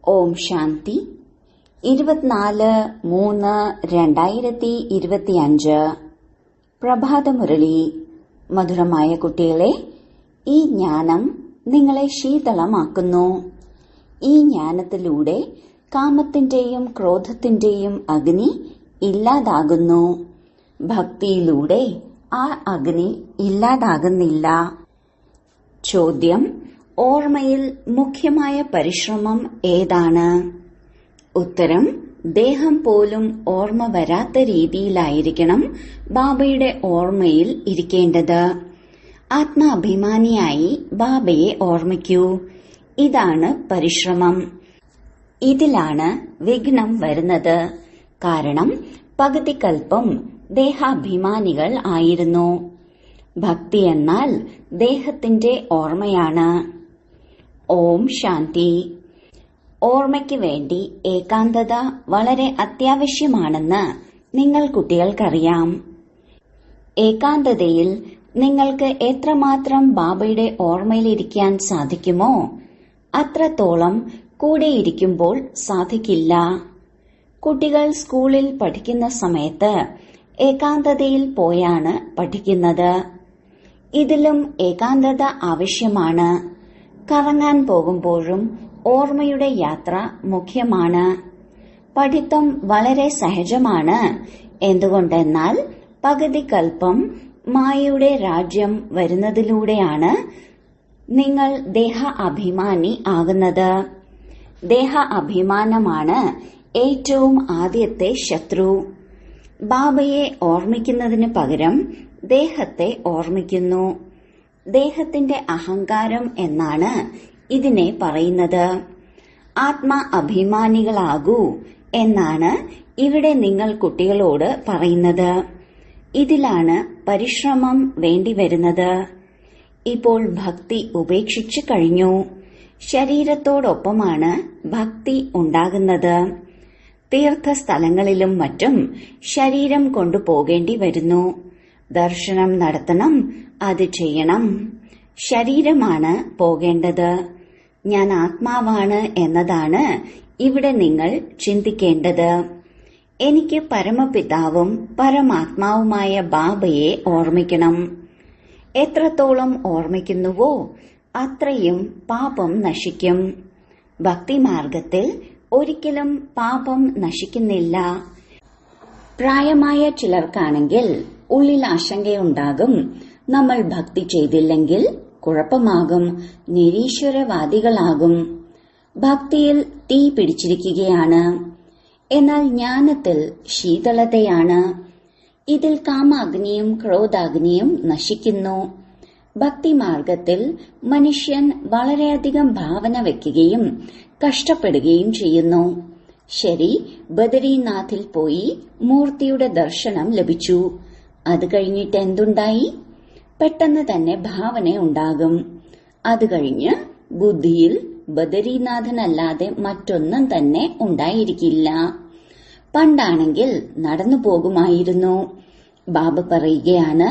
ഓം ശാന്തി 24/3/2025 പ്രഭാതമുരളി. മധുരമായ കുട്ടികളെ, ഈ ജ്ഞാനം നിങ്ങളെ ശീതളമാക്കുന്നു. ഈ ജ്ഞാനത്തിലൂടെ കാമത്തിന്റെയും ക്രോധത്തിന്റെയും അഗ്നി ഇല്ലാതാകുന്നു. ഭക്തിയിലൂടെ ആ അഗ്നി ഇല്ലാതാകുന്നില്ല. ചോദ്യം: ഓർമ്മയിൽ മുഖ്യമായ പരിശ്രമം ഏതാണ്? ഉത്തരം: ദേഹം പോലും ഓർമ്മ വരാത്ത രീതിയിലായിരിക്കണം ബാബയുടെ ഓർമ്മയിൽ ഇരിക്കേണ്ടത്. ആത്മാഭിമാനിയായി ബാബയെ ഓർമ്മിക്കൂ. ഇതാണ് പരിശ്രമം. ഇതിലാണ് വിഘ്നം വരുന്നത്. കാരണം പകുതി കൽപ്പം ദേഹാഭിമാനികൾ ആയിരുന്നു. ഭക്തി എന്നാൽ ദേഹത്തിന്റെ ഓർമ്മയാണ്. ഓം ശാന്തി. ഓർമ്മയ്ക്ക് വേണ്ടി ഏകാന്തത വളരെ അത്യാവശ്യമാണെന്ന് നിങ്ങൾ കുട്ടികൾക്കറിയാം. ഏകാന്തതയിൽ നിങ്ങൾക്ക് എത്രമാത്രം ബാബയുടെ ഓർമ്മയിലിരിക്കാൻ സാധിക്കുമോ അത്രത്തോളം കൂടെയിരിക്കുമ്പോൾ സാധിക്കില്ല. കുട്ടികൾ സ്കൂളിൽ പഠിക്കുന്ന സമയത്ത് ഏകാന്തതയിൽ പോയാണ് പഠിക്കുന്നത്. ഇതിലും ഏകാന്തത ആവശ്യമാണ്. കറങ്ങാൻ പോകുമ്പോഴും ഓർമ്മയുടെ യാത്ര മുഖ്യമാണ്. പഠിത്തം വളരെ സഹജമാണ്. എന്തുകൊണ്ടെന്നാൽ പകുതി കൽപ്പം മായയുടെ രാജ്യം വരുന്നതിലൂടെയാണ് നിങ്ങൾ ദേഹ അഭിമാനി ആകുന്നത്. ദേഹ അഭിമാനമാണ് ഏറ്റവും ആദ്യത്തെ ശത്രു. ബാബയെ ഓർമ്മിക്കുന്നതിന് പകരം ദേഹത്തെ ഓർമ്മിക്കുന്നു. ദേഹത്തിന്റെ അഹങ്കാരം എന്നാണ് ഇതിനെ പറയുന്നത്. ആത്മാ അഭിമാനികളാകൂ എന്നാണ് ഇവിടെ നിങ്ങൾ കുട്ടികളോട് പറയുന്നത്. ഇതിലാണ് പരിശ്രമം വേണ്ടിവരുന്നത്. ഇപ്പോൾ ഭക്തി ഉപേക്ഷിച്ചു കഴിഞ്ഞു. ശരീരത്തോടൊപ്പമാണ് ഭക്തി ഉണ്ടാകുന്നത്. തീർത്ഥസ്ഥലങ്ങളിലും മറ്റും ശരീരം കൊണ്ടുപോകേണ്ടി വരുന്നു. ദർശനം നടത്തണം, അത് ചെയ്യണം. ശരീരമാണ് പോകേണ്ടത്. ഞാൻ ആത്മാവാണ് എന്നതാണ് ഇവിടെ നിങ്ങൾ ചിന്തിക്കേണ്ടത്. എനിക്ക് പരമപിതാവും പരമാത്മാവുമായ ബാബയെ ഓർമ്മിക്കണം. എത്രത്തോളം ഓർമ്മിക്കുന്നുവോ അത്രയും പാപം നശിക്കും. ഭക്തിമാർഗത്തിൽ ഒരിക്കലും പാപം നശിക്കുന്നില്ല. പ്രായമായ ചിലർക്കാണെങ്കിൽ ഉള്ളിൽ ആശങ്കയുണ്ടാകും. നമ്മൾ ഭക്തി ചെയ്തില്ലെങ്കിൽ കുഴപ്പമാകും, നിരീശ്വരവാദികളാകും. ഭക്തിയിൽ തീ പിടിച്ചിരിക്കുകയാണ്, എന്നാൽ ജ്ഞാനത്തിൽ ശീതളതയാണ്. ഇതിൽ കാമാഗ്നിയും ക്രോധാഗ്നിയും നശിക്കുന്നു. ഭക്തിമാർഗത്തിൽ മനുഷ്യൻ വളരെയധികം ഭാവന വയ്ക്കുകയും കഷ്ടപ്പെടുകയും ചെയ്യുന്നു. ശരി, ബദരീനാഥിൽ പോയി മൂർത്തിയുടെ ദർശനം ലഭിച്ചു. അത് കഴിഞ്ഞിട്ട് എന്തുണ്ടായി? പെട്ടെന്ന് തന്നെ ഭാവന ഉണ്ടാകും. അത് കഴിഞ്ഞ് ബുദ്ധിയിൽ ബദരീനാഥനല്ലാതെ മറ്റൊന്നും തന്നെ ഉണ്ടായിരിക്കില്ല. പണ്ടാണെങ്കിൽ നടന്നു പോകുമായിരുന്നു. ബാബ പറയുകയാണ്,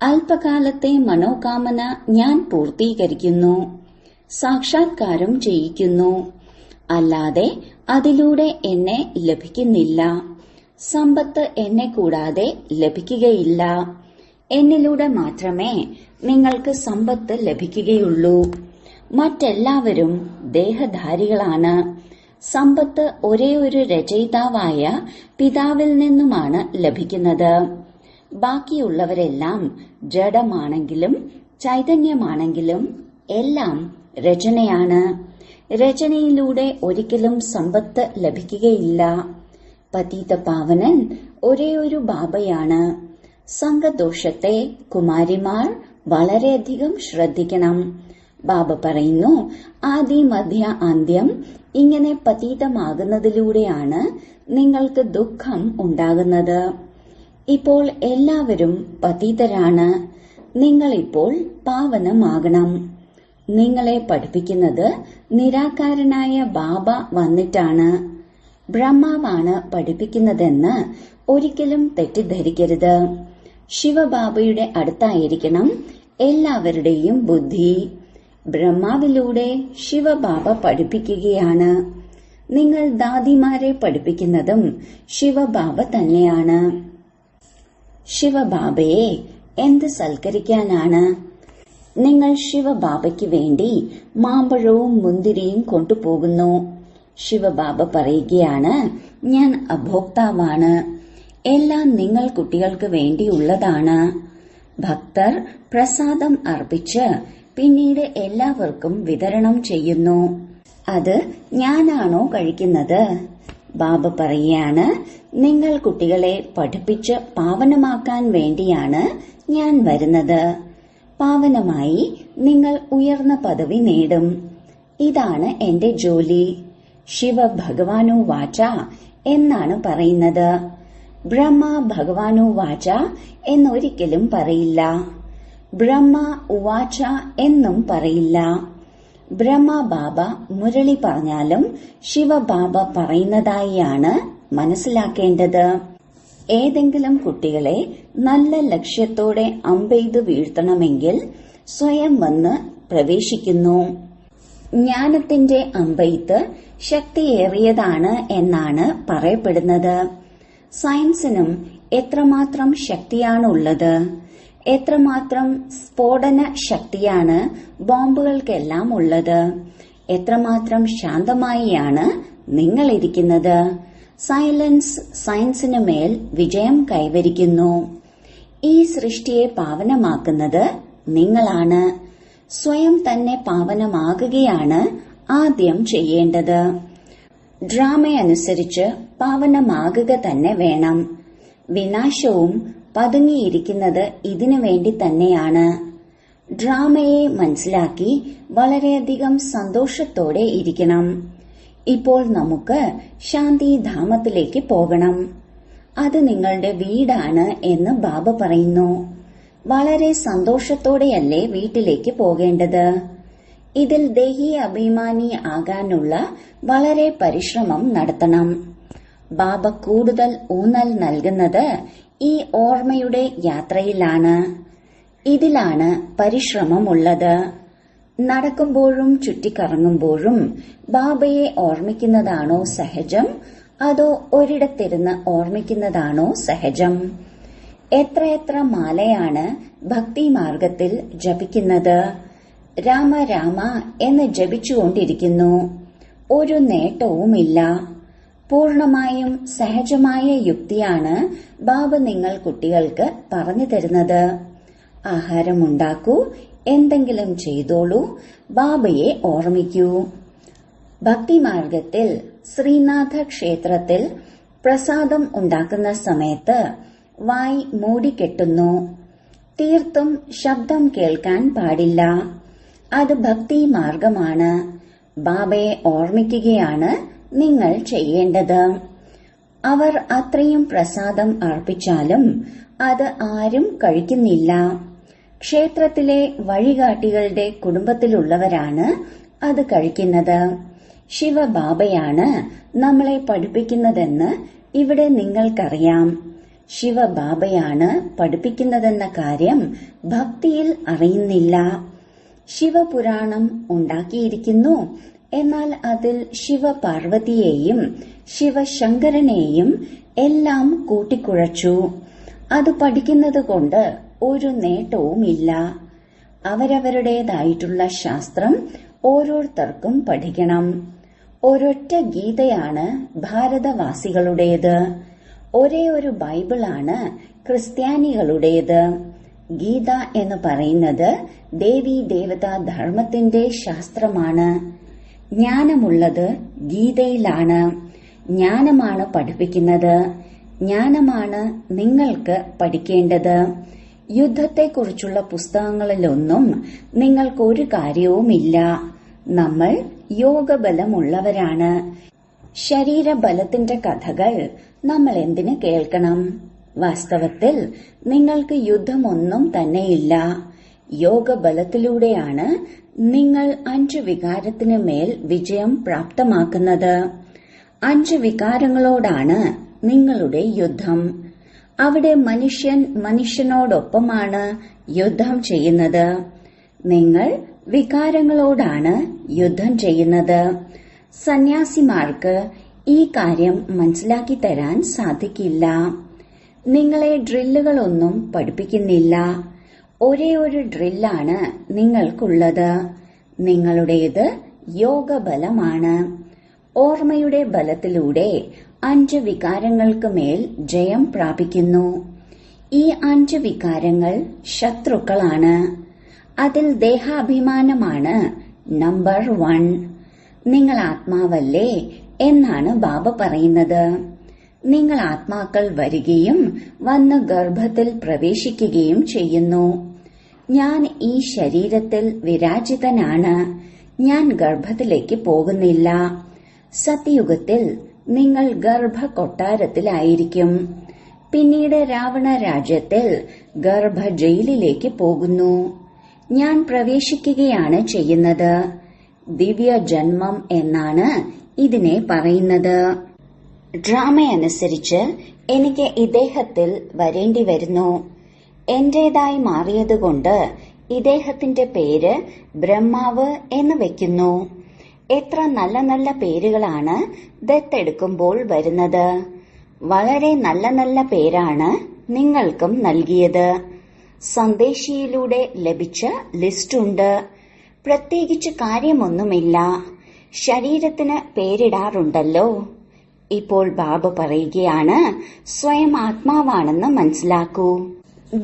അല്പകാലത്തെ മനോകാമന ഞാൻ പൂർത്തീകരിക്കുന്നു, സാക്ഷാത്കാരം ചെയ്യിക്കുന്നു. അല്ലാതെ അതിലൂടെ എന്നെ ലഭിക്കുന്നില്ല. സമ്പത്ത് എന്നെ കൂടാതെ ലഭിക്കുകയില്ല. എന്നിലൂടെ മാത്രമേ നിങ്ങൾക്ക് സമ്പത്ത് ലഭിക്കുകയുള്ളൂ. മറ്റെല്ലാവരും ദേഹധാരികളാണ്. സമ്പത്ത് ഒരേ ഒരു രചയിതാവായ പിതാവിൽ നിന്നുമാണ് ലഭിക്കുന്നത്. ബാക്കിയുള്ളവരെല്ലാം ജഡമാണെങ്കിലും ചൈതന്യമാണെങ്കിലും എല്ലാം രചനയാണ്. രചനയിലൂടെ ഒരിക്കലും സമ്പത്ത് ലഭിക്കുകയില്ല. പതിത പാവനൻ ഒരേ ഒരു ബാബയാണ്. സംഘദോഷത്തെ കുമാരിമാർ വളരെയധികം ശ്രദ്ധിക്കണം. ബാബ പറയുന്നു, ആദി മധ്യ അന്ത്യം ഇങ്ങനെ പതീതമാകുന്നതിലൂടെയാണ് നിങ്ങൾക്ക് ദുഃഖം ഉണ്ടാകുന്നത്. ഇപ്പോൾ എല്ലാവരും പതീതരാണ്. നിങ്ങളിപ്പോൾ പാവനമാകണം. നിങ്ങളെ പഠിപ്പിക്കുന്നത് നിരാകാരനായ ബാബ വന്നിട്ടാണ്. ബ്രഹ്മാവാണ് പഠിപ്പിക്കുന്നതെന്ന് ഒരിക്കലും തെറ്റിദ്ധരിക്കരുത്. ശിവബാബയുടെ അടുത്തായിരിക്കണം എല്ലാവരുടെയും ബുദ്ധി. ബ്രഹ്മാവിലൂടെ ശിവബാബ പഠിപ്പിക്കുകയാണ്. നിങ്ങൾ ദാദിമാരെ പഠിപ്പിക്കുന്നതും ശിവബാബ തന്നെയാണ്. ശിവബാബയെ എന്ത് സൽക്കരിക്കാനാണ്? നിങ്ങൾ ശിവബാബയ്ക്ക് വേണ്ടി മാമ്പഴവും മുന്തിരിയും കൊണ്ടുപോകുന്നു. ശിവബാബ പറയുകയാണ്, ഞാൻ അഭോക്താവാണ്, എല്ലാം നിങ്ങൾ കുട്ടികൾക്ക് വേണ്ടിയുള്ളതാണ്. ഭക്തർ പ്രസാദം അർപ്പിച്ച് പിന്നീട് എല്ലാവർക്കും വിതരണം ചെയ്യുന്നു. അത് ഞാനാണോ കഴിക്കുന്നത്? ബാബ പറയാണ്, നിങ്ങൾ കുട്ടികളെ പഠിപ്പിച്ച് പാവനമാക്കാൻ വേണ്ടിയാണ് ഞാൻ വരുന്നത്. പാവനമായി നിങ്ങൾ ഉയർന്ന പദവി നേടും. ഇതാണ് എന്റെ ജോലി. ശിവ ഭഗവാനു വാച എന്നാണ് പറയുന്നത്. ബ്രഹ്മ ഭഗവാനു വാച എന്നൊരിക്കലും പറയില്ല. ബ്രഹ്മ ഉവാച എന്നും പറയില്ല. ബ്രഹ്മ ബാബ മുരളി പറഞ്ഞാലും ശിവബാബ പറയുന്നതായാണ് മനസ്സിലാക്കേണ്ടത്. ഏതെങ്കിലും കുട്ടികളെ നല്ല ലക്ഷ്യത്തോടെ അമ്പെയ്ത് വീഴ്ത്തണമെങ്കിൽ സ്വയം വന്ന് പ്രവേശിക്കുന്നു. ജ്ഞാനത്തിന്റെ അമ്പെയ്ത്ത് ശക്തിയേറിയതാണ് എന്നാണ് പറയപ്പെടുന്നത്. സയൻസിനും എത്രമാത്രം ശക്തിയാണുള്ളത്, എത്രമാത്രം സ്ഫോടന ശക്തിയാണ് ബോംബുകൾക്കെല്ലാം ഉള്ളത്, എത്രമാത്രം ശാന്തമായിയാണ് നിങ്ങളിരിക്കുന്നത്. സൈലൻസ് സയൻസിന് മേൽ വിജയം കൈവരിക്കുന്നു. ഈ സൃഷ്ടിയെ പാവനമാക്കുന്നത് നിങ്ങളാണ്. സ്വയം തന്നെ പാവനമാകുകയാണ് ആദ്യം ചെയ്യേണ്ടത്. ഡ്രാമയനുസരിച്ച് പാവനമാകുക തന്നെ വേണം. വിനാശവും പതുങ്ങിയിരിക്കുന്നത് ഇതിനു വേണ്ടി തന്നെയാണ്. ഡ്രാമയെ മനസ്സിലാക്കി വളരെയധികം സന്തോഷത്തോടെ ഇരിക്കണം. ഇപ്പോൾ നമുക്ക് ശാന്തിധാമത്തിലേക്ക് പോകണം. അത് നിങ്ങളുടെ വീടാണ് എന്ന് ബാബ പറയുന്നു. വളരെ സന്തോഷത്തോടെയല്ലേ വീട്ടിലേക്ക് പോകേണ്ടത്? ഇതിൽ ദേഹി അഭിമാനി ആകാനുള്ള വളരെ പരിശ്രമം നടത്തണം. ബാബ കൂടുതൽ ഊന്നൽ നൽകുന്നത് ഈ ഓർമ്മയുടെ യാത്രയിലാണ്. ഇതിലാണ് പരിശ്രമമുള്ളത്. നടക്കുമ്പോഴും ചുറ്റിക്കറങ്ങുമ്പോഴും ബാബയെ ഓർമ്മിക്കുന്നതാണോ സഹജം, അതോ ഒരിടത്തിരുന്ന് ഓർമ്മിക്കുന്നതാണോ സഹജം? എത്രയെത്ര മാലയാണ് ഭക്തി മാർഗത്തിൽ ജപിക്കുന്നത്? രാമ രാമ എന്ന് ജപിച്ചുകൊണ്ടിരിക്കുന്നു. ഒരു നേട്ടവുമില്ല. പൂർണമായും സഹജമായ യുക്തിയാണ് ബാബ നിങ്ങൾ കുട്ടികൾക്ക് പറഞ്ഞു തരുന്നത്. ആഹാരമുണ്ടാക്കൂ, എന്തെങ്കിലും ചെയ്തോളൂ, ബാബയെ ഓർമ്മിക്കൂ. ഭക്തിമാർഗത്തിൽ ശ്രീനാഥ ക്ഷേത്രത്തിൽ പ്രസാദം ഉണ്ടാക്കുന്ന സമയത്ത് വായ് മൂടിക്കെട്ടുന്നു. തീർത്തും ശബ്ദം കേൾക്കാൻ പാടില്ല. അത് ഭക്തി മാർഗമാണ്. ബാബയെ ഓർമ്മിക്കുകയാണ് നിങ്ങൾ ചെയ്യേണ്ടത്. അവർ അത്രയും പ്രസാദം അർപ്പിച്ചാലും അത് ആരും കഴിക്കുന്നില്ല. ക്ഷേത്രത്തിലെ വഴികാട്ടികളുടെ കുടുംബത്തിലുള്ളവരാണ് അത് കഴിക്കുന്നത്. ശിവബാബയാണ് നമ്മളെ പഠിപ്പിക്കുന്നതെന്ന് ഇവിടെ നിങ്ങൾക്കറിയാം. ശിവബാബയാണ് പഠിപ്പിക്കുന്നതെന്ന കാര്യം ഭക്തിയിൽ അറിയുന്നില്ല. ശിവപുരാണം ഉണ്ടാക്കിയിരിക്കുന്നു, എന്നാൽ അതിൽ ശിവപാർവതിയെയും ശിവശങ്കരനെയും എല്ലാം കൂട്ടിക്കുഴച്ചു. അത് പഠിക്കുന്നത് കൊണ്ട് ഒരു നേട്ടവുമില്ല. അവരവരുടേതായിട്ടുള്ള ശാസ്ത്രം ഓരോരുത്തർക്കും പഠിക്കണം. ഒരൊറ്റ ഗീതയാണ് ഭാരതവാസികളുടേത്. ഒരേ ഒരു ബൈബിളാണ് ക്രിസ്ത്യാനികളുടേത്. ഗീത എന്ന് പറയുന്നത് ദേവീ ദേവതാ ധർമ്മത്തിന്റെ ശാസ്ത്രമാണ്. ജ്ഞാനമുള്ളത് ഗീതയിലാണ്. ജ്ഞാനമാണ് പഠിപ്പിക്കുന്നത്. ജ്ഞാനമാണ് നിങ്ങൾക്ക് പഠിക്കേണ്ടത്. യുദ്ധത്തെക്കുറിച്ചുള്ള പുസ്തകങ്ങളിലൊന്നും നിങ്ങൾക്കൊരു കാര്യവുമില്ല. നമ്മൾ യോഗബലമുള്ളവരാണ്. ശരീരബലത്തിന്റെ കഥകൾ നമ്മൾ എന്തിനു കേൾക്കണം? വാസ്തവത്തിൽ നിങ്ങൾക്ക് യുദ്ധമൊന്നും തന്നെയില്ല. യോഗബലത്തിലൂടെയാണ് നിങ്ങൾ 5 വികാരത്തിന് മേൽ വിജയം പ്രാപ്തമാക്കുന്നത്. 5 വികാരങ്ങളോടാണ് നിങ്ങളുടെ യുദ്ധം. അവിടെ മനുഷ്യൻ മനുഷ്യനോടൊപ്പമാണ് യുദ്ധം ചെയ്യുന്നത്. നിങ്ങൾ വികാരങ്ങളോടാണ് യുദ്ധം ചെയ്യുന്നത്. സന്യാസിമാർക്ക് ഈ കാര്യം മനസ്സിലാക്കി തരാൻ സാധിക്കില്ല. നിങ്ങളെ ഡ്രില്ലുകളൊന്നും പഠിപ്പിക്കുന്നില്ല. ഒരേ ഒരു ഡ്രില്ലാണ് നിങ്ങൾക്കുള്ളത്. നിങ്ങളുടേത് യോഗബലമാണ്. ഓർമ്മയുടെ ബലത്തിലൂടെ 5 വികാരങ്ങൾക്ക് മേൽ ജയം പ്രാപിക്കുന്നു. ഈ 5 വികാരങ്ങൾ ശത്രുക്കളാണ്. അതിൽ ദേഹാഭിമാനമാണ് നമ്പർ 1. നിങ്ങൾ ആത്മാവല്ലേ എന്നാണ് ബാബ പറയുന്നത്. നിങ്ങൾ ആത്മാക്കൾ വരികയും വന്ന് ഗർഭത്തിൽ പ്രവേശിക്കുകയും ചെയ്യുന്നു. ഞാൻ ഈ ശരീരത്തിൽ വിരാജിതനാണ്. ഞാൻ ഗർഭത്തിലേക്ക് പോകുന്നില്ല. സത്യയുഗത്തിൽ നിങ്ങൾ ഗർഭ കൊട്ടാരത്തിലായിരിക്കും. പിന്നീട് രാവണ രാജ്യത്തിൽ ഗർഭ ജയിലിലേക്ക് പോകുന്നു. ഞാൻ പ്രവേശിക്കുകയാണ് ചെയ്യുന്നത്. ദിവ്യ ജന്മം എന്നാണ് ഇതിനെ പറയുന്നത്. ഡ്രാമയനുസരിച്ച് എനിക്ക് ഇദ്ദേഹത്തിൽ വരേണ്ടി വരുന്നു. എന്റേതായി മാറിയതുകൊണ്ട് ഇദ്ദേഹത്തിന്റെ പേര് ബ്രഹ്മാവ് എന്ന് വെക്കുന്നു. എത്ര നല്ല നല്ല പേരുകളാണ് ദത്തെടുക്കുമ്പോൾ വരുന്നത്. വളരെ നല്ല നല്ല പേരാണ് നിങ്ങൾക്കും നൽകിയത്. സന്ദേശിയിലൂടെ ലഭിച്ച ലിസ്റ്റുണ്ട്. പ്രത്യേകിച്ച് കാര്യമൊന്നുമില്ല. ശരീരത്തിന് പേരിടാറുണ്ടല്ലോ. ഇപ്പോൾ ബാബ പറയുകയാണ്, സ്വയം ആത്മാവാണെന്ന് മനസ്സിലാക്കൂ.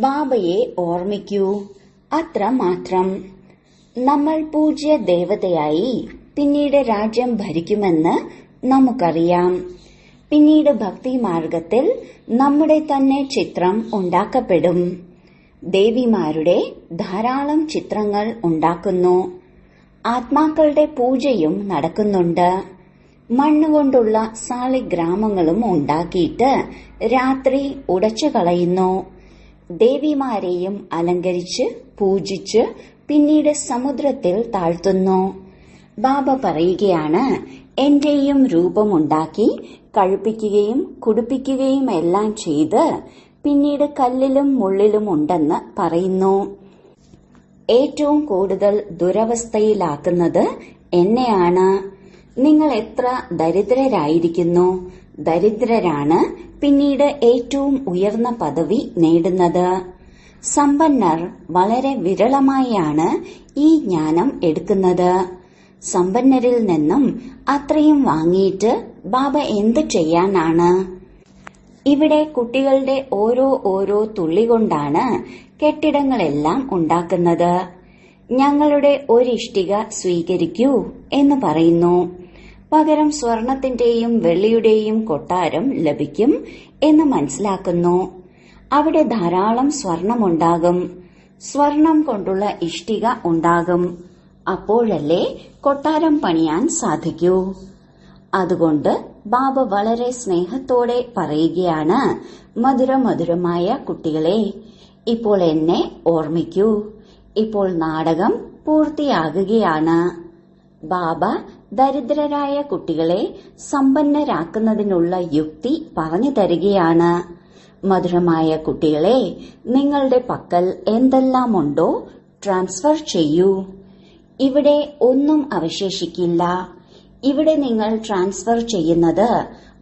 ബാബയെ ഓർമ്മിക്കൂ. അത്ര മാത്രം. നമ്മൾ പൂജ്യ ദേവതയായി പിന്നീട് രാജ്യം ഭരിക്കുമെന്ന് നമുക്കറിയാം. പിന്നീട് ഭക്തിമാർഗത്തിൽ നമ്മുടെ തന്നെ ചിത്രം ഉണ്ടാക്കപ്പെടും. ദേവിമാരുടെ ധാരാളം ചിത്രങ്ങൾ ഉണ്ടാക്കുന്നു. ആത്മാക്കളുടെ പൂജയും നടക്കുന്നുണ്ട്. മണ്ണുകൊണ്ടുള്ള സാളിഗ്രാമങ്ങളും ഉണ്ടാക്കിയിട്ട് രാത്രി ഉടച്ചു കളയുന്നു. ദേവിമാരെയും അലങ്കരിച്ച് പൂജിച്ച് പിന്നീട് സമുദ്രത്തിൽ താഴ്ത്തുന്നു. ബാബ പറയുകയാണ്, എന്റെയും രൂപമുണ്ടാക്കി കഴിപ്പിക്കുകയും കുടിപ്പിക്കുകയും എല്ലാം ചെയ്ത് പിന്നീട് കല്ലിലും മുള്ളിലും ഉണ്ടെന്ന് പറയുന്നു. ഏറ്റവും കൂടുതൽ ദുരവസ്ഥയിലാക്കുന്നത് എന്നെയാണ്. നിങ്ങൾ എത്ര ദരിദ്രരായിരിക്കുന്നു. ദരിദ്രരാണ് പിന്നീട് ഏറ്റവും ഉയർന്ന പദവി നേടുന്നത്. സമ്പന്നർ വളരെ വിരളമായാണ് ഈ ജ്ഞാനം എടുക്കുന്നത്. സമ്പന്നരിൽ നിന്നും അത്രയും വാങ്ങിയിട്ട് ബാബ എന്ത് ചെയ്യാനാണ്? ഇവിടെ കുട്ടികളുടെ ഓരോ തുള്ളി കൊണ്ടാണ് കെട്ടിടങ്ങളെല്ലാം ഉണ്ടാക്കുന്നത്. ഞങ്ങളുടെ ഒരിഷ്ടിക സ്വീകരിക്കൂ എന്ന് പറയുന്നു. പകരം സ്വർണത്തിന്റെയും വെള്ളിയുടെയും കൊട്ടാരം ലഭിക്കും എന്ന് മനസ്സിലാക്കുന്നു. അവിടെ ധാരാളം സ്വർണമുണ്ടാകും. സ്വർണം കൊണ്ടുള്ള ഇഷ്ടിക ഉണ്ടാകും. അപ്പോഴല്ലേ കൊട്ടാരം പണിയാൻ സാധിക്കൂ. അതുകൊണ്ട് ബാബ വളരെ സ്നേഹത്തോടെ പറയുകയാണ്, മധുരമധുരമായ കുട്ടികളെ, ഇപ്പോൾ എന്നെ ഓർമ്മിക്കൂ. ഇപ്പോൾ നാടകം പൂർത്തിയാകുകയാണ്. ബാബ ദരിദ്രരായ കുട്ടികളെ സമ്പന്നരാക്കുന്നതിനുള്ള യുക്തി പറഞ്ഞു തരികയാണ്. മധുരമായ കുട്ടികളെ, നിങ്ങളുടെ പക്കൽ എന്തെല്ലാമുണ്ടോ ട്രാൻസ്ഫർ ചെയ്യൂ. ഇവിടെ ഒന്നും അവശേഷിക്കില്ല. ഇവിടെ നിങ്ങൾ ട്രാൻസ്ഫർ ചെയ്യുന്നത്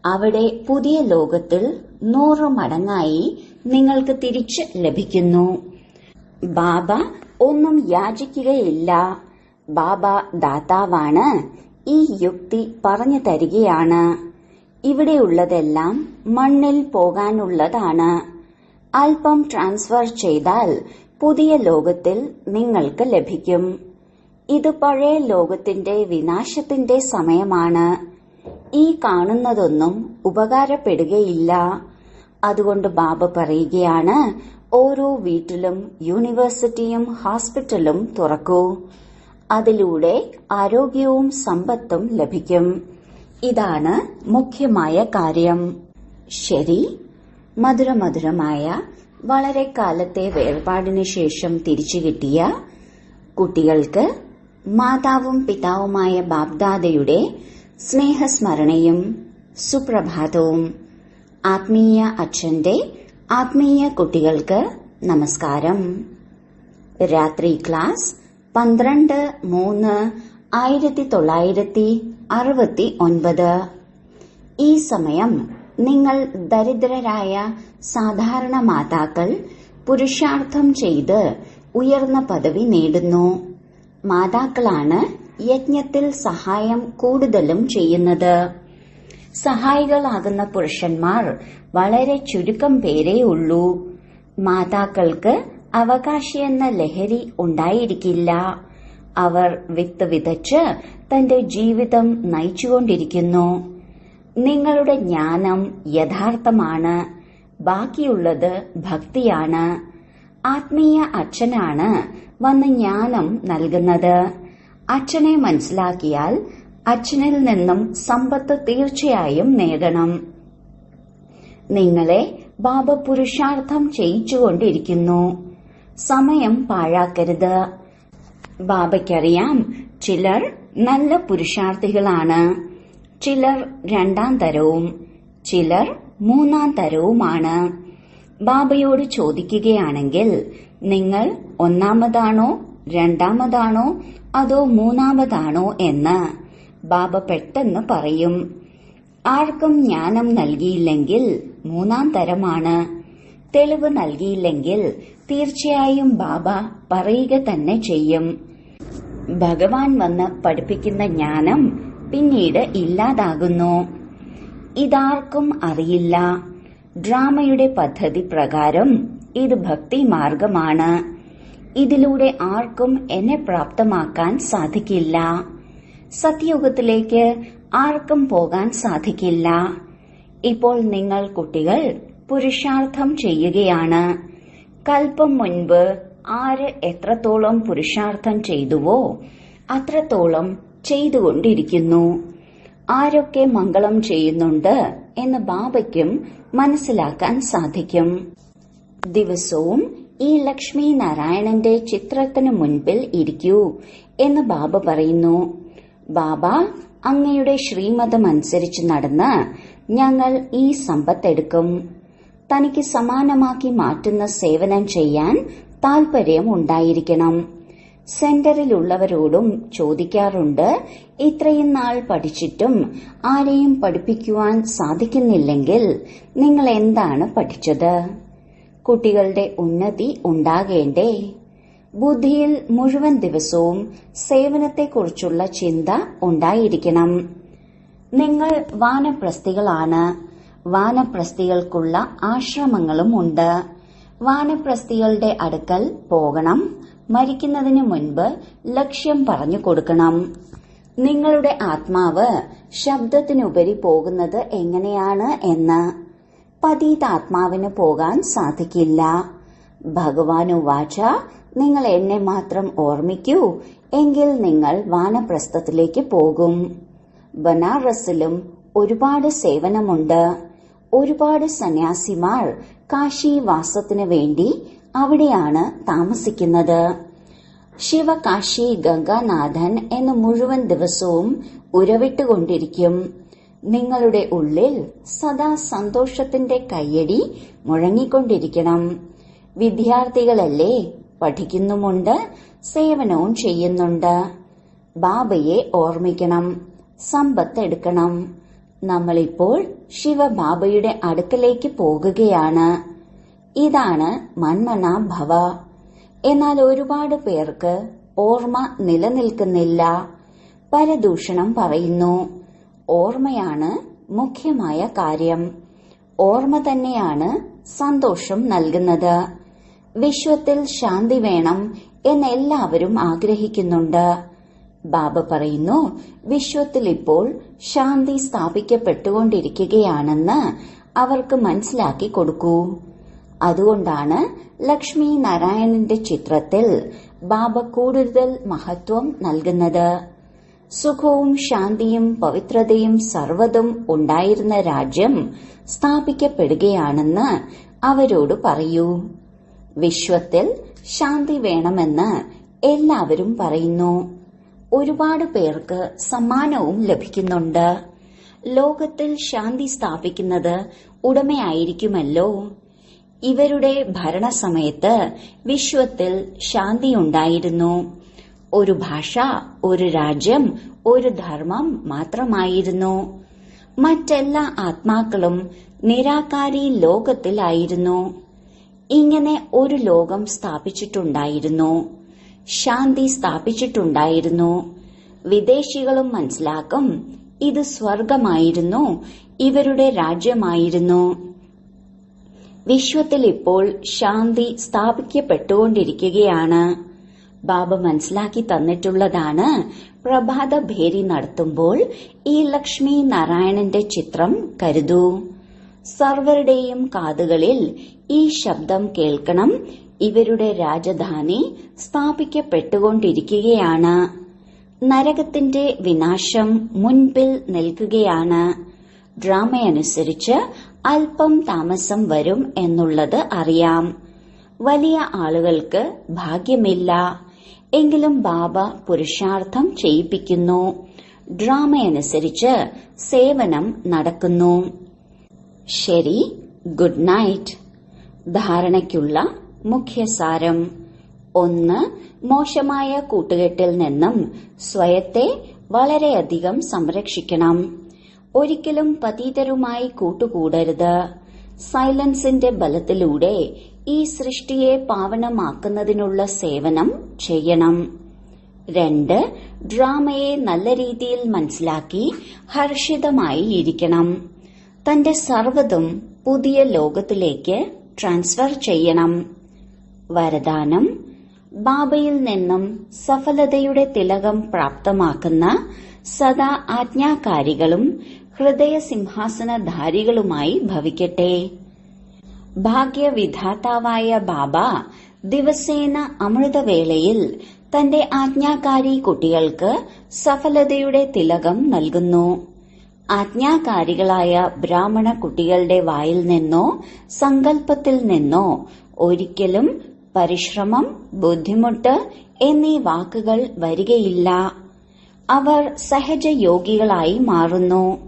അവിടെ പുതിയ ലോകത്തിൽ 100 മടങ്ങായി നിങ്ങൾക്ക് തിരിച്ച് ലഭിക്കുന്നു. ബാബ ഒന്നും യാചിക്കുകയില്ല. ബാബ ദാതാവാണ്. ഈ യുക്തി പറഞ്ഞു തരികയാണ്. ഇവിടെയുള്ളതെല്ലാം മണ്ണിൽ പോകാനുള്ളതാണ്. അല്പം ട്രാൻസ്ഫർ ചെയ്താൽ പുതിയ ലോകത്തിൽ നിങ്ങൾക്ക് ലഭിക്കും. ഇത് പഴയ ലോകത്തിന്റെ വിനാശത്തിന്റെ സമയമാണ്. ഈ കാണുന്നതൊന്നും ഉപകാരപ്പെടുകയില്ല. അതുകൊണ്ട് ബാബ പറയുകയാണ്, ഓരോ വീട്ടിലും യൂണിവേഴ്സിറ്റിയും ഹോസ്പിറ്റലും തുറക്കൂ. അതിലൂടെ ആരോഗ്യവും സമ്പത്തും ലഭിക്കും. ഇതാണ് മുഖ്യമായ കാര്യം. ശരി, മധുരമധുരമായ വളരെ കാലത്തെ വേർപാടിനു ശേഷം തിരിച്ചു കിട്ടിയ കുട്ടികൾക്ക് മാതാവും പിതാവുമായ ബാബ്ദാദയുടെ സ്നേഹസ്മരണയും സുപ്രഭാതവും. ആത്മീയ അച്ഛന്റെ ആത്മീയ കുട്ടികൾക്ക് നമസ്കാരം. രാത്രി ക്ലാസ് 12/3/1999 69. ഈ സമയം നിങ്ങൾ ദരിദ്രരായ സാധാരണ മാതാക്കൾ പുരുഷാർത്ഥം ചെയ്ത് ഉയർന്ന പദവി നേടുന്നു. മാതാക്കളാണ് യജ്ഞത്തിൽ സഹായം കൂടുതലും ചെയ്യുന്നത്. സഹായികളാകുന്ന പുരുഷന്മാർ വളരെ ചുരുക്കം പേരേ ഉള്ളൂ. മാതാക്കൾക്ക് അവകാശിയെന്ന ലഹരി ഉണ്ടായിരിക്കില്ല. അവർ വിത്ത് വിതച്ച് തന്റെ ജീവിതം നയിച്ചുകൊണ്ടിരിക്കുന്നു. നിങ്ങളുടെ ജ്ഞാനം യഥാർത്ഥമാണ്. ബാക്കിയുള്ളത് ഭക്തിയാണ്. ആത്മീയ അച്ഛനാണ് വന്ന് ജ്ഞാനം നൽകുന്നത്. അച്ഛനെ മനസ്സിലാക്കിയാൽ അച്ഛനിൽ നിന്നും സമ്പത്ത് തീർച്ചയായും നേടണം. നിങ്ങളെ ബാബ പുരുഷാർത്ഥം ചെയ്യിച്ചുകൊണ്ടിരിക്കുന്നു. സമയം പാഴാക്കരുത്. ബാബയ്ക്കറിയാം ചിലർ നല്ല പുരുഷാർത്ഥികളാണ്, ചിലർ രണ്ടാം തരവും, ചിലർ മൂന്നാം തരവുമാണ്. ബാബയോട് ചോദിക്കുകയാണെങ്കിൽ നിങ്ങൾ ഒന്നാമതാണോ രണ്ടാമതാണോ അതോ മൂന്നാമതാണോ എന്ന് ബാബ പെട്ടെന്ന് പറയും. ആർക്കും ജ്ഞാനം നൽകിയില്ലെങ്കിൽ മൂന്നാം തരമാണ്. തെളിവ് നൽകിയില്ലെങ്കിൽ തീർച്ചയായും ബാബ പറയുക തന്നെ ചെയ്യും. ഭഗവാൻ വന്ന് പഠിപ്പിക്കുന്ന ജ്ഞാനം പിന്നീട് ഇല്ലാതാകുന്നു. ഇതാർക്കും അറിയില്ല. ഡ്രാമയുടെ പദ്ധതി പ്രകാരം ഇത് ഭക്തി മാർഗമാണ്. ഇതിലൂടെ ആർക്കും എന്നെ പ്രാപ്തമാക്കാൻ സാധിക്കില്ല. സത്യയുഗത്തിലേക്ക് ആർക്കും പോകാൻ സാധിക്കില്ല. ഇപ്പോൾ നിങ്ങൾ കുട്ടികൾ പുരുഷാർത്ഥം ചെയ്യുകയാണ്. കൽപ്പം മുൻപ് ആര് എത്രത്തോളം പുരുഷാർത്ഥം ചെയ്തുവോ അത്രത്തോളം ചെയ്തുകൊണ്ടിരിക്കുന്നു. ആരൊക്കെ മംഗളം ചെയ്യുന്നുണ്ട് എന്ന് ബാബയ്ക്കും മനസ്സിലാക്കാൻ സാധിക്കും. ദിവസവും ഈ ലക്ഷ്മി നാരായണന്റെ ചിത്രത്തിന് മുൻപിൽ ഇരിക്കൂ എന്ന് ബാബ പറയുന്നു. ബാബ, അങ്ങയുടെ ശ്രീമതം അനുസരിച്ച് നടന്ന് ഞങ്ങൾ ഈ സമ്പത്തെടുക്കും. തനിക്ക് സമാനമാക്കി മാറ്റുന്ന സേവനം ചെയ്യാൻ താൽപര്യം ഉണ്ടായിരിക്കണം. സെന്ററിലുള്ളവരോടും ചോദിക്കാറുണ്ട്, ഇത്രയും നാൾ പഠിച്ചിട്ടും ആരെയും പഠിപ്പിക്കുവാൻ സാധിക്കുന്നില്ലെങ്കിൽ നിങ്ങൾ എന്താണ് പഠിച്ചത്? കുട്ടികളുടെ ഉന്നതി ഉണ്ടാകേണ്ടേ? ബുദ്ധിയിൽ മുഴുവൻ ദിവസവും സേവനത്തെക്കുറിച്ചുള്ള ചിന്ത ഉണ്ടായിരിക്കണം. നിങ്ങൾ വാനപ്രസ്ഥികളാണ്. വാനപ്രസ്ഥികൾക്കുള്ള ആശ്രമങ്ങളും ഉണ്ട്. വാനപ്രസ്ഥികളുടെ അടുക്കൽ പോകണം. മരിക്കുന്നതിന് മുൻപ് ലക്ഷ്യം പറഞ്ഞു കൊടുക്കണം. നിങ്ങളുടെ ആത്മാവ് ശബ്ദത്തിനുപരി പോകുന്നത് എങ്ങനെയാണ് എന്ന്. പതീതാത്മാവിന് പോകാൻ സാധിക്കില്ല. ഭഗവാനു വാച, നിങ്ങൾ എന്നെ മാത്രം ഓർമ്മിക്കൂ, എങ്കിൽ നിങ്ങൾ വാനപ്രസ്ഥത്തിലേക്ക് പോകും. ബനാറസിലും ഒരുപാട് സേവനമുണ്ട്. ഒരുപാട് സന്യാസിമാർ കാശിവാസത്തിന് വേണ്ടി അവിടെയാണ് താമസിക്കുന്നത്. ശിവകാശി ഗംഗാനാഥൻ എന്ന് മുഴുവൻ ദിവസവും ഉരവിട്ടുകൊണ്ടിരിക്കും. നിങ്ങളുടെ ഉള്ളിൽ സദാ സന്തോഷത്തിന്റെ കയ്യടി മുഴങ്ങിക്കൊണ്ടിരിക്കണം. വിദ്യാർത്ഥികളല്ലേ, പഠിക്കുന്നുമുണ്ട്, സേവനവും ചെയ്യുന്നുണ്ട്. ബാബയെ ഓർമ്മിക്കണം, സമ്പത്ത് എടുക്കണം. നമ്മളിപ്പോൾ ശിവബാബയുടെ അടുക്കലേക്ക് പോകുകയാണ്. ഇതാണ് മന്മന ഭവ. എന്നാൽ ഒരുപാട് പേർക്ക് ഓർമ്മ നിലനിൽക്കുന്നില്ല. പരദൂഷണം പറയുന്നു. ഓർമ്മയാണ് മുഖ്യമായ കാര്യം. ഓർമ്മ തന്നെയാണ് സന്തോഷം നൽകുന്നത്. വിശ്വത്തിൽ ശാന്തി വേണം എന്ന് എല്ലാവരും ആഗ്രഹിക്കുന്നുണ്ട്. ബാബ പറയുന്നു, വിശ്വത്തിൽ ഇപ്പോൾ ശാന്തി സ്ഥാപിക്കപ്പെട്ടുകൊണ്ടിരിക്കുകയാണെന്ന് അവർക്ക് മനസ്സിലാക്കി കൊടുക്കൂ. അതുകൊണ്ടാണ് ലക്ഷ്മി നാരായണന്റെ ചിത്രത്തിൽ ബാബ കൂടുതൽ മഹത്വം നൽകുന്നത്. സുഖവും ശാന്തിയും പവിത്രതയും സർവ്വതും ഉണ്ടായിരുന്ന രാജ്യം സ്ഥാപിക്കപ്പെടുകയാണെന്ന് അവരോട് പറയൂ. വിശ്വത്തിൽ ശാന്തി വേണമെന്ന് എല്ലാവരും പറയുന്നു. ഒരുപാട് പേർക്ക് സമ്മാനവും ലഭിക്കുന്നുണ്ട്. ലോകത്തിൽ ശാന്തി സ്ഥാപിക്കുന്നത് ഉടമയായിരിക്കുമല്ലോ. ഇവരുടെ ഭരണസമയത്ത് വിശ്വത്തിൽ ശാന്തിയുണ്ടായിരുന്നു. ഒരു ഭാഷ, ഒരു രാജ്യം, ഒരു ധർമ്മം മാത്രമായിരുന്നു. മറ്റെല്ലാ ആത്മാക്കളും നിരാകാരി ലോകത്തിലായിരുന്നു. ഇങ്ങനെ ഒരു ലോകം സ്ഥാപിച്ചിട്ടുണ്ടായിരുന്നു. ശാന്തി സ്ഥാപിച്ചിട്ടുണ്ടായിരുന്നു. വിദേശികളും മനസ്സിലാക്കും, ഇത് സ്വർഗമായിരുന്നു, ഇവരുടെ രാജ്യമായിരുന്നു. വിശ്വത്തിൽ ഇപ്പോൾ ശാന്തി സ്ഥാപിക്കപ്പെട്ടുകൊണ്ടിരിക്കുകയാണ്. ബാബ മനസ്സിലാക്കി തന്നിട്ടുള്ളതാണ്, പ്രഭാത ഭേരി നടത്തുമ്പോൾ ഈ ലക്ഷ്മി നാരായണന്റെ ചിത്രം കരുതൂ. സർവരുടെയും കാതുകളിൽ ഈ ശബ്ദം കേൾക്കണം, ഇവരുടെ രാജധാനി സ്ഥാപിക്കപ്പെട്ടുകൊണ്ടിരിക്കുകയാണ്. നരകത്തിന്റെ വിനാശം മുൻപിൽ നിൽക്കുകയാണ്. ഡ്രാമയനുസരിച്ച് അല്പം താമസം വരും എന്നുള്ളത് അറിയാം. വലിയ ആളുകൾക്ക് ഭാഗ്യമില്ല. എങ്കിലും ബാബ പുരുഷാർത്ഥം ചെയ്യിപ്പിക്കുന്നു. ഡ്രാമയനുസരിച്ച് സേവനം നടക്കുന്നു. ശരി, ഗുഡ് നൈറ്റ്. ധാരണയ്ക്കുള്ള മുഖ്യസാരം: 1. മോശമായ കൂട്ടുകെട്ടിൽ നിന്നും സ്വയത്തെ വളരെയധികം സംരക്ഷിക്കണം. ഒരിക്കലും പതീതരുമായി കൂട്ടുകൂടരുത്. സൈലൻസിന്റെ ബലത്തിലൂടെ ഈ സൃഷ്ടിയെ പാവനമാക്കുന്നതിനുള്ള സേവനം ചെയ്യണം. 2. ഡ്രാമയെ നല്ല രീതിയിൽ മനസ്സിലാക്കി ഹർഷിതമായി ഇരിക്കണം. തന്റെ സർവ്വതും പുതിയ ലോകത്തിലേക്ക് ട്രാൻസ്ഫർ ചെയ്യണം. വരദാനം: ബാബയിൽ നിന്നും സഫലതയുടെ തിലകം പ്രാപ്തമാക്കുന്ന സദാ ആജ്ഞാകാരികളും ഹൃദയസിംഹാസനധാരികളുമായി ഭവിക്കട്ടെ. ഭാഗ്യവിധാതാവായ ബാബ ദിവസേന അമൃതവേളയിൽ തന്റെ ആജ്ഞാകാരി കുട്ടികൾക്ക് സഫലതയുടെ തിലകം നൽകുന്നു. ആജ്ഞാകാരികളായ ബ്രാഹ്മണ കുട്ടികളുടെ വായിൽ നിന്നോ സങ്കല്പത്തിൽ നിന്നോ ഒരിക്കലും പരിശ്രമം, ബുദ്ധിമുട്ട് എന്നീ വാക്കുകൾ വരികയില്ല. അവർ സഹജയോഗികളായി മാറുന്നു.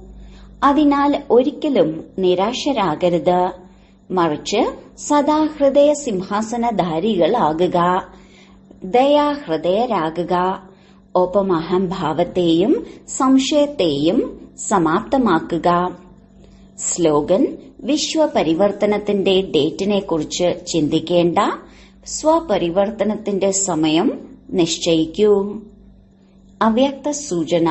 അതിനാൽ ഒരിക്കലും നിരാശരാകരുത്. മറിച്ച് സദാ ഹൃദയ സിംഹാസനധാരികളാകുക. ദയാഹൃദയരാകുക. ഒപ്പം അഹംഭാവത്തെയും സംശയത്തെയും സമാപ്തമാക്കുക. സ്ലോഗൻ: വിശ്വപരിവർത്തനത്തിന്റെ ഡേറ്റിനെ കുറിച്ച് ചിന്തിക്കേണ്ട, സ്വപരിവർത്തനത്തിന്റെ സമയം നിശ്ചയിക്കൂ. അവ്യക്ത സൂചന: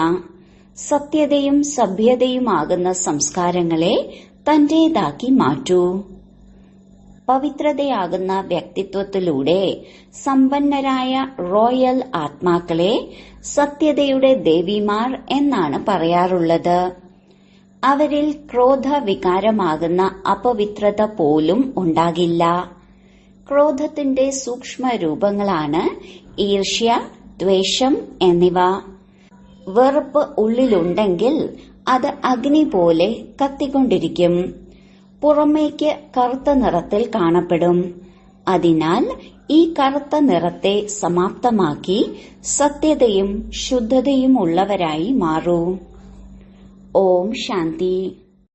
സത്യതയും സഭ്യതയുമാകുന്ന സംസ്കാരങ്ങളെ തന്റേതാക്കി മാറ്റൂ. പവിത്രതയാകുന്ന വ്യക്തിത്വത്തിലൂടെ സമ്പന്നരായ റോയൽ ആത്മാക്കളെ സത്യതയുടെ ദേവിമാർ എന്നാണ് പറയാറുള്ളത്. അവരിൽ ക്രോധ വികാരമാകുന്ന അപവിത്രത പോലും ഉണ്ടാകില്ല. ക്രോധത്തിന്റെ സൂക്ഷ്മ രൂപങ്ങളാണ് ഈർഷ്യ, ദ്വേഷം എന്നിവ. വെറുപ്പ് ഉള്ളിലുണ്ടെങ്കിൽ അത് അഗ്നി പോലെ കത്തിക്കൊണ്ടിരിക്കും. പുറമേക്ക് കറുത്ത നിറത്തിൽ കാണപ്പെടും. അതിനാൽ ഈ കറുത്ത നിറത്തെ സമാപ്തമാക്കി സത്യതയും ശുദ്ധതയും ഉള്ളവരായി മാറൂ. ഓം ശാന്തി.